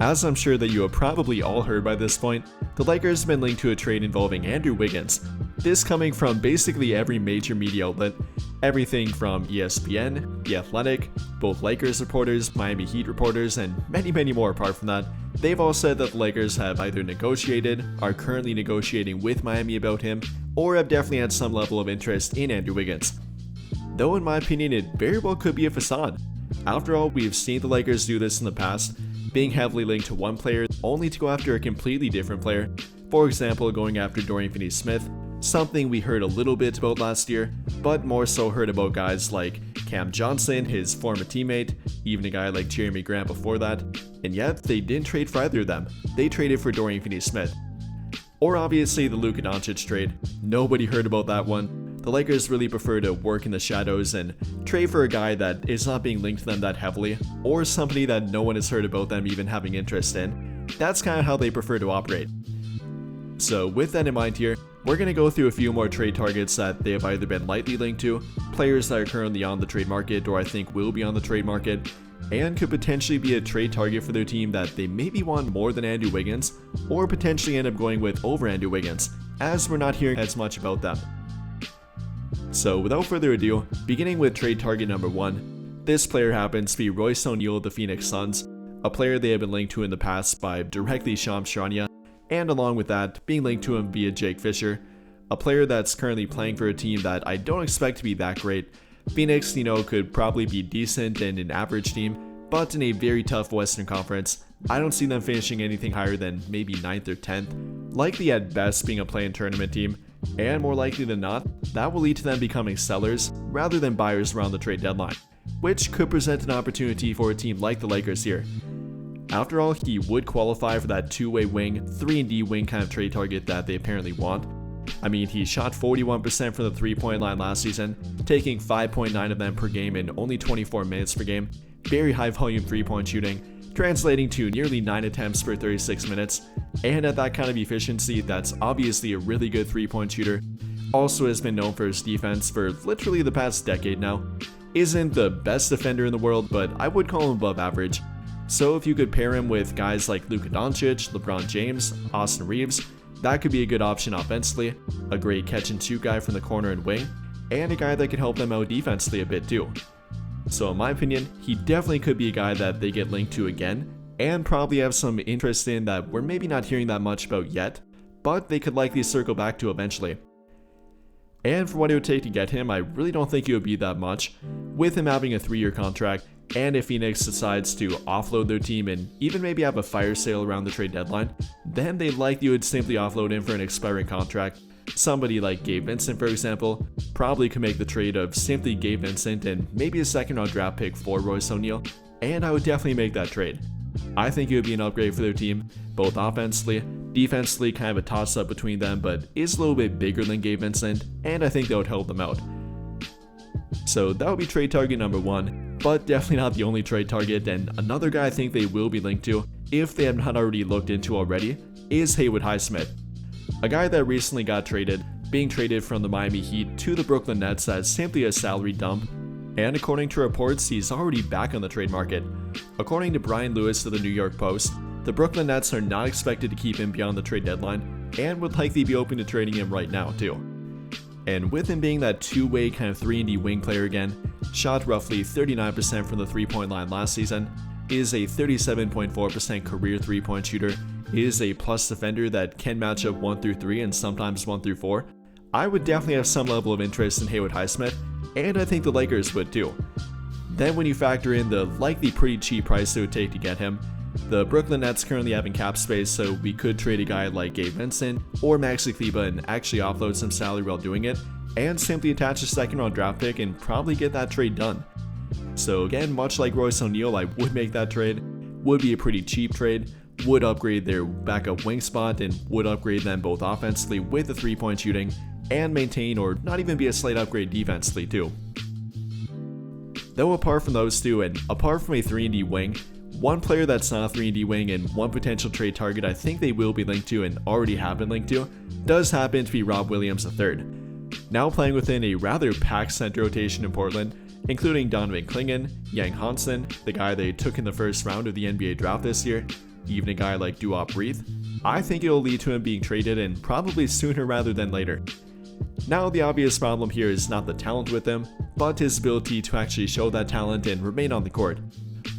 As I'm sure that you have probably all heard by this point, the Lakers have been linked to a trade involving Andrew Wiggins. This coming from basically every major media outlet, everything from ESPN, The Athletic, both Lakers reporters, Miami Heat reporters, and many more apart from that. They've all said that the Lakers have either negotiated, are currently negotiating with Miami about him, or have definitely had some level of interest in Andrew Wiggins. Though in my opinion it very well could be a facade. After all, we've seen the Lakers do this in the past, being heavily linked to one player only to go after a completely different player. For example, going after Dorian Finney-Smith, something we heard a little bit about last year, but more so heard about guys like Cam Johnson, his former teammate, even a guy like Jeremy Grant before that, and yet they didn't trade for either of them. They traded for Dorian Finney-Smith. Or obviously the Luka Doncic trade. Nobody heard about that one. The Lakers really prefer to work in the shadows and trade for a guy that is not being linked to them that heavily, or somebody that no one has heard about them even having interest in. That's kind of how they prefer to operate. So with that in mind here, we're going to go through a few more trade targets that they have either been lightly linked to, players that are currently on the trade market or I think will be on the trade market, and could potentially be a trade target for their team that they maybe want more than Andrew Wiggins, or potentially end up going with over Andrew Wiggins, as we're not hearing as much about them. So without further ado, beginning with trade target number 1, this player happens to be Royce O'Neale of the Phoenix Suns, a player they have been linked to in the past by directly Shams Charania, and along with that, being linked to him via Jake Fisher, a player that's currently playing for a team that I don't expect to be that great. Phoenix, could probably be decent and an average team, but in a very tough Western Conference, I don't see them finishing anything higher than maybe 9th or 10th, likely at best being a play-in tournament team, and more likely than not, that will lead to them becoming sellers rather than buyers around the trade deadline, which could present an opportunity for a team like the Lakers here. After all, he would qualify for that two-way wing, 3-and-D wing kind of trade target that they apparently want. I mean, he shot 41% from the three-point line last season, taking 5.9 of them per game in only 24 minutes per game, very high volume three-point shooting, translating to nearly 9 attempts per 36 minutes, and at that kind of efficiency, that's obviously a really good three-point shooter. Also has been known for his defense for literally the past decade now. Isn't the best defender in the world, but I would call him above average. So if you could pair him with guys like Luka Doncic, LeBron James, Austin Reeves, that could be a good option offensively, a great catch-and-shoot guy from the corner and wing, and a guy that could help them out defensively a bit too. So in my opinion, he definitely could be a guy that they get linked to again, and probably have some interest in that we're maybe not hearing that much about yet, but they could likely circle back to eventually. And for what it would take to get him, I really don't think it would be that much, with him having a 3-year contract, and if Phoenix decides to offload their team and even maybe have a fire sale around the trade deadline, then they likely would simply offload him for an expiring contract. Somebody like Gabe Vincent, for example, probably could make the trade of simply Gabe Vincent and maybe a second-round draft pick for Royce O'Neale, and I would definitely make that trade. I think it would be an upgrade for their team, both offensively, defensively, kind of a toss-up between them, but is a little bit bigger than Gabe Vincent, and I think that would help them out. So that would be trade target number 1, but definitely not the only trade target, and another guy I think they will be linked to, if they have not already looked into already, is Haywood Highsmith. A guy that recently got traded, being traded from the Miami Heat to the Brooklyn Nets as simply a salary dump, and according to reports, he's already back on the trade market. According to Brian Lewis of the New York Post, the Brooklyn Nets are not expected to keep him beyond the trade deadline, and would likely be open to trading him right now too. And with him being that two-way kind of 3-and-D wing player again, shot roughly 39% from the three-point line last season, is a 37.4% career three-point shooter, is a plus defender that can match up 1 through 3 and sometimes 1 through 4, I would definitely have some level of interest in Haywood Highsmith, and I think the Lakers would too. Then when you factor in the likely pretty cheap price it would take to get him, the Brooklyn Nets currently having cap space, so we could trade a guy like Gabe Vincent or Maxi Kleber and actually offload some salary while doing it, and simply attach a second-round draft pick and probably get that trade done. So again, much like Royce O'Neale, I would make that trade, would be a pretty cheap trade, would upgrade their backup wing spot and would upgrade them both offensively with the three-point shooting, and maintain or not even be a slight upgrade defensively too. Though apart from those two, and apart from a 3-and-D wing, one player that's not a 3-and-D wing and one potential trade target I think they will be linked to and already have been linked to, does happen to be Rob Williams III. Now playing within a rather packed center rotation in Portland, including Donovan Clingan, Yang Hansen, the guy they took in the first round of the NBA draft this year, even a guy like Duop Breathe, I think it'll lead to him being traded, and probably sooner rather than later. Now, the obvious problem here is not the talent with him, but his ability to actually show that talent and remain on the court.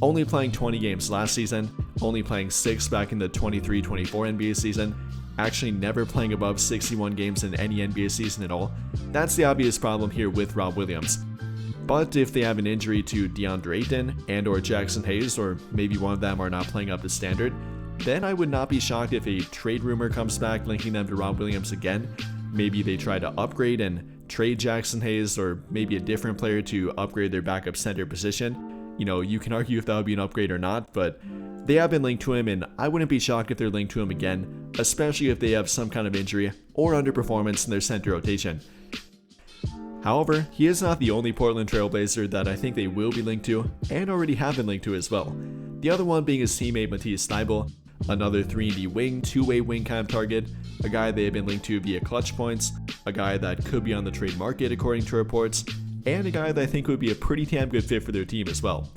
Only playing 20 games last season, only playing 6 back in the 23-24 NBA season, actually never playing above 61 games in any NBA season at all. That's the obvious problem here with Rob Williams. But if they have an injury to DeAndre Ayton and or Jackson Hayes, or maybe one of them are not playing up to standard, then I would not be shocked if a trade rumor comes back linking them to Rob Williams again. Maybe they try to upgrade and trade Jackson Hayes, or maybe a different player to upgrade their backup center position. You know, you can argue if that would be an upgrade or not, but they have been linked to him, and I wouldn't be shocked if they're linked to him again, especially if they have some kind of injury or underperformance in their center rotation. However, he is not the only Portland Trailblazer that I think they will be linked to, and already have been linked to as well. The other one being his teammate Matisse Thybulle, another 3-and-D wing, two-way wing kind of target, a guy they have been linked to via clutch points, a guy that could be on the trade market according to reports, and a guy that I think would be a pretty damn good fit for their team as well.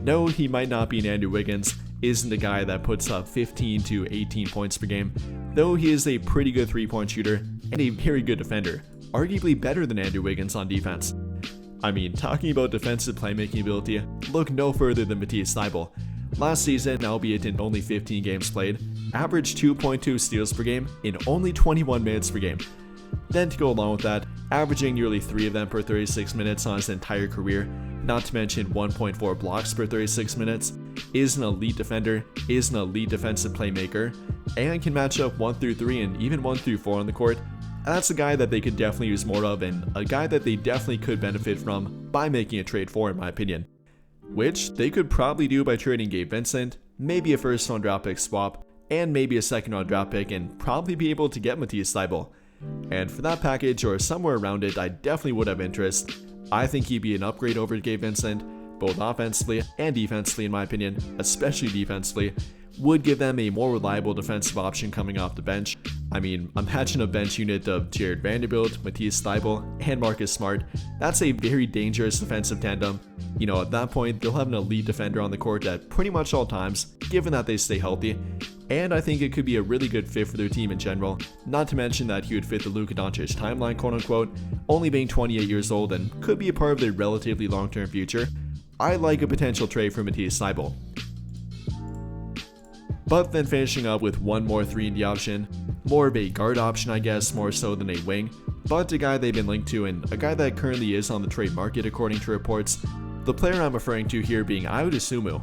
No, he might not be an Andrew Wiggins, isn't a guy that puts up 15 to 18 points per game, though he is a pretty good 3-point shooter and a very good defender, arguably better than Andrew Wiggins on defense. I mean, talking about defensive playmaking ability, look no further than Matisse Thybulle. Last season, albeit in only 15 games played, averaged 2.2 steals per game in only 21 minutes per game. Then to go along with that, averaging nearly 3 of them per 36 minutes on his entire career, not to mention 1.4 blocks per 36 minutes, is an elite defender, is an elite defensive playmaker, and can match up 1 through 3 and even 1 through 4 on the court. That's a guy that they could definitely use more of, and a guy that they definitely could benefit from by making a trade for, in my opinion. Which they could probably do by trading Gabe Vincent, maybe a first round draft pick swap, and maybe a second round draft pick, and probably be able to get Matisse Thybulle. And for that package or somewhere around it, I definitely would have interest. I think he'd be an upgrade over Gabe Vincent, both offensively and defensively in my opinion, especially defensively, would give them a more reliable defensive option coming off the bench. I mean, imagine a bench unit of Jared Vanderbilt, Matisse Thybulle, and Marcus Smart. That's a very dangerous defensive tandem. You know, at that point, they'll have an elite defender on the court at pretty much all times, given that they stay healthy. And I think it could be a really good fit for their team in general, not to mention that he would fit the Luka Doncic timeline, quote unquote, only being 28 years old and could be a part of their relatively long-term future. I like a potential trade for Matisse Thybulle. But then finishing up with one more 3-and-D option, more of a guard option I guess, more so than a wing, but a guy they've been linked to and a guy that currently is on the trade market according to reports. The player I'm referring to here being Ayo Dosunmu,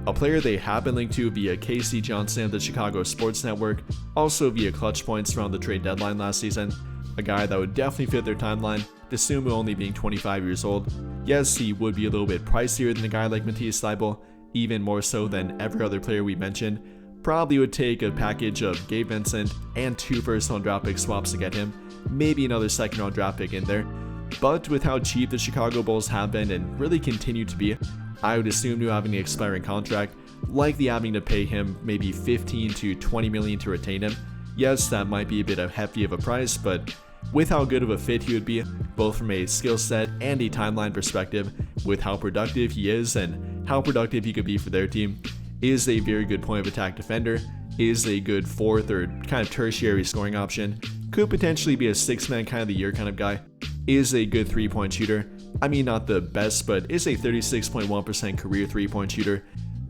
a player they have been linked to via Casey Johnson of the Chicago Sports Network, also via clutch points around the trade deadline last season, a guy that would definitely fit their timeline, Dosunmu only being 25 years old. Yes, he would be a little bit pricier than a guy like Matisse Thybulle, even more so than every other player we mentioned. Probably would take a package of Gabe Vincent and 2 first-round draft pick swaps to get him, maybe another second-round draft pick in there. But with how cheap the Chicago Bulls have been and really continue to be, I would assume to having an expiring contract, likely having to pay him maybe 15 to 20 million to retain him. Yes, that might be a bit of hefty of a price, but with how good of a fit he would be, both from a skill set and a timeline perspective, with how productive he is and how productive he could be for their team, is a very good point of attack defender, is a good 4th or kind of tertiary scoring option, could potentially be a 6-man kind of the year kind of guy, is a good 3-point shooter, I mean not the best, but is a 36.1% career 3-point shooter,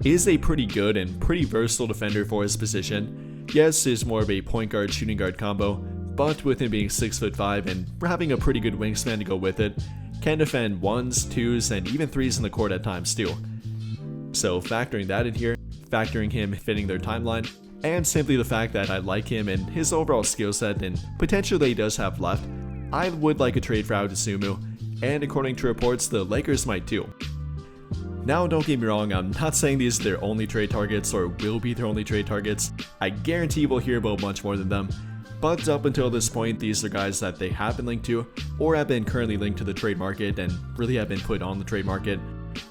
is a pretty good and pretty versatile defender for his position. Yes, is more of a point guard shooting guard combo, but with him being 6'5" and having a pretty good wingspan to go with it, can defend 1s, 2s, and even 3s in the court at times too. So factoring that in here, factoring him fitting their timeline, and simply the fact that I like him and his overall skill set and potential that he does have left, I would like a trade for Ayo Dosunmu, and according to reports, the Lakers might too. Now don't get me wrong, I'm not saying these are their only trade targets or will be their only trade targets. I guarantee we'll hear about much more than them. But up until this point, these are guys that they have been linked to, or have been currently linked to the trade market and really have been put on the trade market.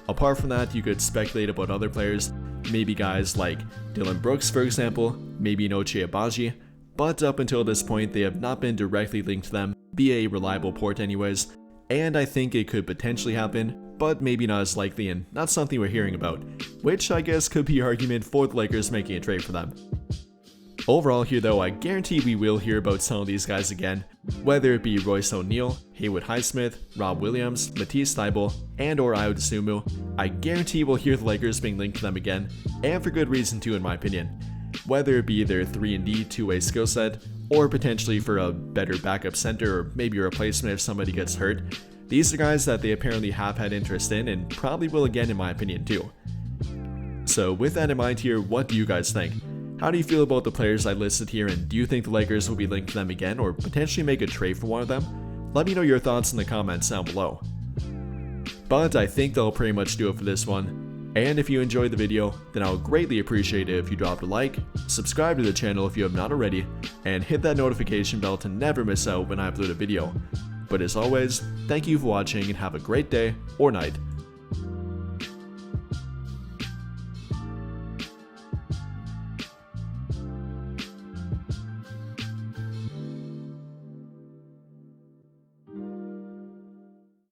Apart from that, you could speculate about other players, maybe guys like Dillon Brooks for example, maybe Noche Agbaji, but up until this point they have not been directly linked to them via a reliable port anyways, and I think it could potentially happen, but maybe not as likely and not something we're hearing about, which I guess could be an argument for the Lakers making a trade for them. Overall here though, I guarantee we will hear about some of these guys again, whether it be Royce O'Neale, Haywood Highsmith, Rob Williams, Matisse Thybulle, and or Ayo Dosunmu. I guarantee we'll hear the Lakers being linked to them again, and for good reason too in my opinion. Whether it be their 3-and-D two-way skill set, or potentially for a better backup center or maybe a replacement if somebody gets hurt, these are guys that they apparently have had interest in and probably will again in my opinion too. So with that in mind here, what do you guys think? How do you feel about the players I listed here, and do you think the Lakers will be linked to them again or potentially make a trade for one of them? Let me know your thoughts in the comments down below. But I think that'll pretty much do it for this one. And if you enjoyed the video, then I would greatly appreciate it if you dropped a like, subscribe to the channel if you have not already, and hit that notification bell to never miss out when I upload a video. But as always, thank you for watching and have a great day or night.